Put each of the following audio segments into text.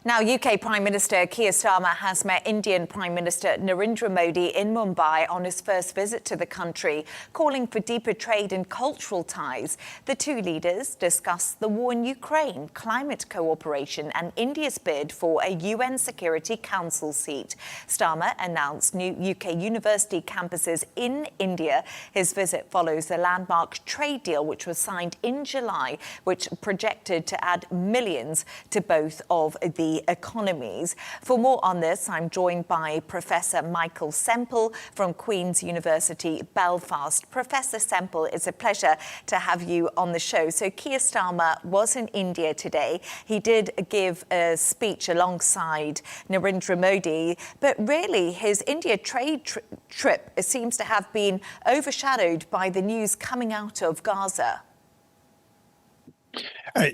Now, UK Prime Minister Keir Starmer has met Indian Prime Minister Narendra Modi in Mumbai on his first visit to the country, calling for deeper trade and cultural ties. The two leaders discussed the war in Ukraine, climate cooperation and India's bid for a UN Security Council seat. Starmer announced new UK university campuses in India. His visit follows the landmark trade deal which was signed in July, which projected to add millions to both of the economies. For more on this, I'm joined by Professor Michael Semple from Queen's University, Belfast. Professor Semple, it's a pleasure to have you on the show. So Keir Starmer was in India today. He did give a speech alongside Narendra Modi, but really his India trade trip seems to have been overshadowed by the news coming out of Gaza.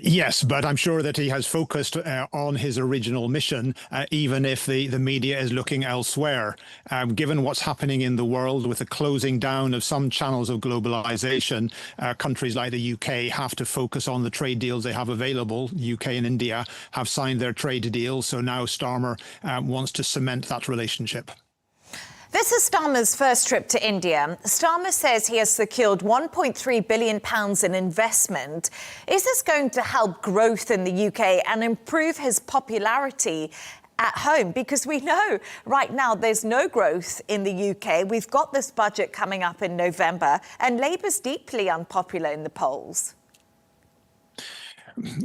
Yes, but I'm sure that he has focused on his original mission, even if the media is looking elsewhere. Given what's happening in the world with the closing down of some channels of globalization, countries like the UK have to focus on the trade deals they have available. UK and India have signed their trade deals, so now Starmer wants to cement that relationship. This is Starmer's first trip to India. Starmer says he has secured £1.3 billion in investment. Is this going to help growth in the UK and improve his popularity at home? Because we know right now there's no growth in the UK. We've got this budget coming up in November, and Labour's deeply unpopular in the polls.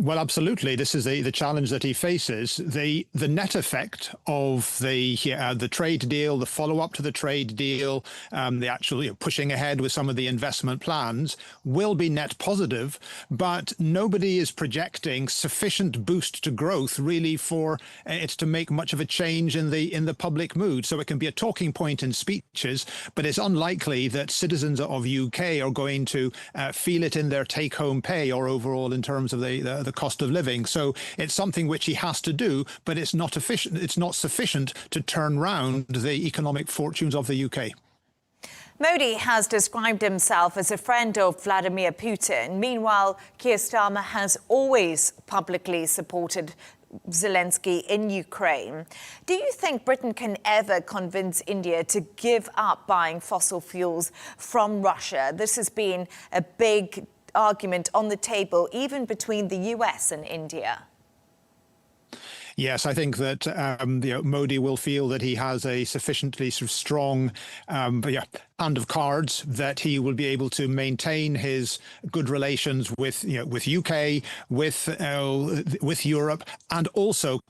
Well, absolutely. This is the challenge that he faces. The net effect of the trade deal, the follow-up to the trade deal, the actual pushing ahead with some of the investment plans will be net positive, but nobody is projecting sufficient boost to growth really for it to make much of a change in the public mood. So it can be a talking point in speeches, but it's unlikely that citizens of UK are going to feel it in their take-home pay or overall in terms of the cost of living. So it's something which he has to do, but it's not efficient. It's not sufficient to turn round the economic fortunes of the UK. Modi has described himself as a friend of Vladimir Putin. Meanwhile, Keir Starmer has always publicly supported Zelensky in Ukraine. Do you think Britain can ever convince India to give up buying fossil fuels from Russia? This has been a big argument on the table, even between the US and India. Yes, I think that Modi will feel that he has a sufficiently sort of strong hand of cards that he will be able to maintain his good relations with UK, with Europe, and also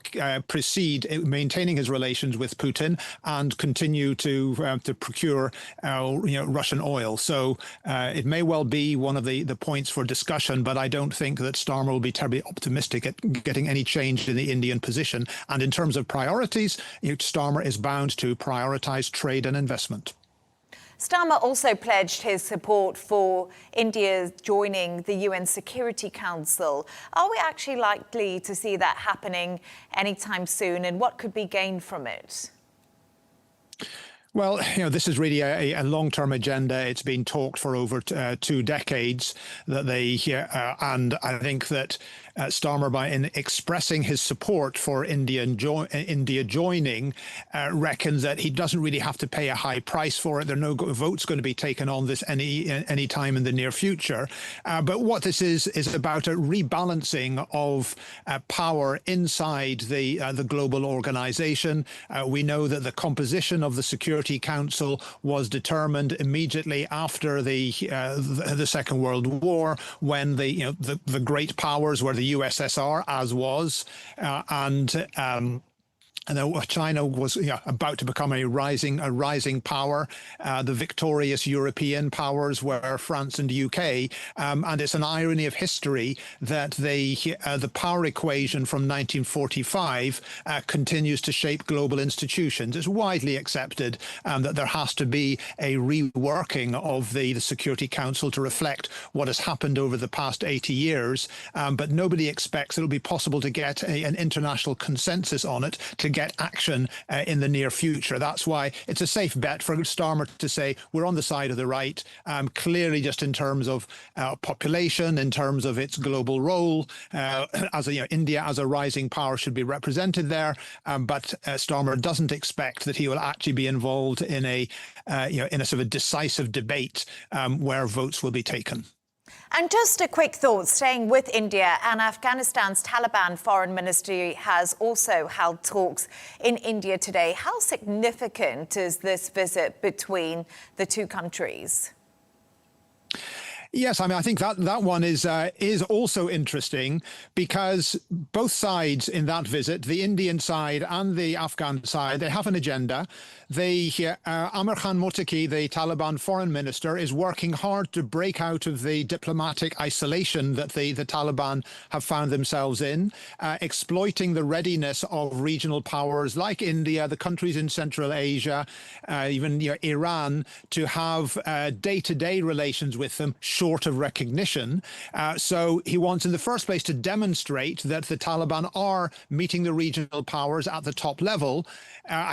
proceed maintaining his relations with Putin and continue to procure Russian oil. So it may well be one of the points for discussion, but I don't think that Starmer will be terribly optimistic at getting any change in the Indian position. And in terms of priorities, Starmer is bound to prioritise trade and investment. Starmer also pledged his support for India joining the UN Security Council. Are we actually likely to see that happening anytime soon, and what could be gained from it? Well, this is really a long-term agenda. It's been talked for over 2 decades that and I think that Starmer, in expressing his support for India joining, reckons that he doesn't really have to pay a high price for it. There are no votes going to be taken on this any time in the near future. But what this is about a rebalancing of power inside the global organization. We know that the composition of the Security Council was determined immediately after the Second World War, when the great powers were the USSR, as was, and China was about to become a rising power. The victorious European powers were France and UK, and it's an irony of history that the power equation from 1945 continues to shape global institutions. It's widely accepted that there has to be a reworking of the Security Council to reflect what has happened over the past 80 years, but nobody expects it'll be possible to get an international consensus on it to get action in the near future. That's why it's a safe bet for Starmer to say we're on the side of the right, clearly just in terms of population, in terms of its global role, India as a rising power should be represented there, but Starmer doesn't expect that he will actually be involved in a sort of a decisive debate where votes will be taken. And just a quick thought, staying with India, and Afghanistan's Taliban foreign ministry has also held talks in India today. How significant is this visit between the two countries? Yes, I mean, I think that one is also interesting because both sides in that visit, the Indian side and the Afghan side, they have an agenda. Amir Khan Muttaqi, the Taliban foreign minister, is working hard to break out of the diplomatic isolation that the Taliban have found themselves in, exploiting the readiness of regional powers like India, the countries in Central Asia, even Iran, to have day-to-day relations with them short of recognition. So he wants in the first place to demonstrate that the Taliban are meeting the regional powers at the top level.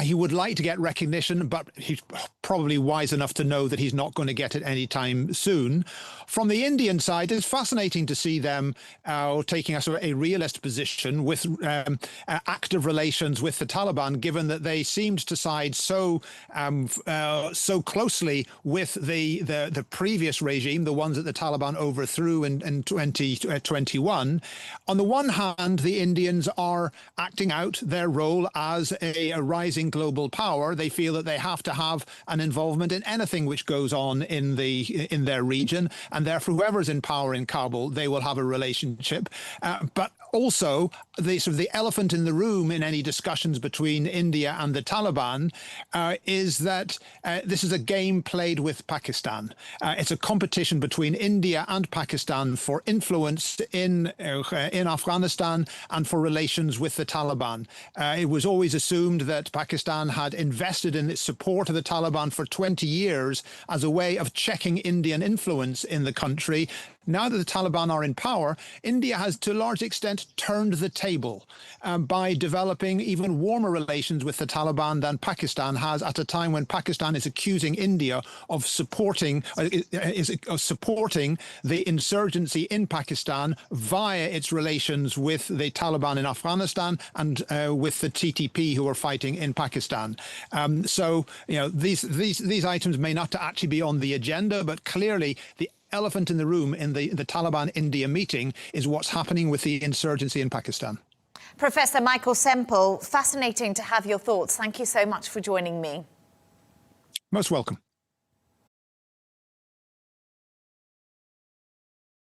He would like to get recognition, but he's probably wise enough to know that he's not going to get it anytime soon. From the Indian side, it's fascinating to see them taking a sort of a realist position with active relations with the Taliban, given that they seemed to side so closely with the previous regime, the ones that the Taliban overthrew in 2021. On the one hand, the Indians are acting out their role as a rising global power. They feel that they have to have an involvement in anything which goes on in their region, and therefore whoever's in power in Kabul, they will have a relationship. But also, the elephant in the room in any discussions between India and the Taliban is that this is a game played with Pakistan. It's a competition between India and Pakistan for influence in Afghanistan and for relations with the Taliban. It was always assumed that Pakistan had invested in its support of the Taliban for 20 years as a way of checking Indian influence in the country. Now that the Taliban are in power, India has to a large extent turned the table by developing even warmer relations with the Taliban than Pakistan has at a time when Pakistan is accusing India of supporting the insurgency in Pakistan via its relations with the Taliban in Afghanistan and with the TTP who are fighting in Pakistan. So these items may not actually be on the agenda, but clearly the elephant in the room in the Taliban-India meeting is what's happening with the insurgency in Pakistan. Professor Michael Semple, fascinating to have your thoughts. Thank you so much for joining me. Most welcome.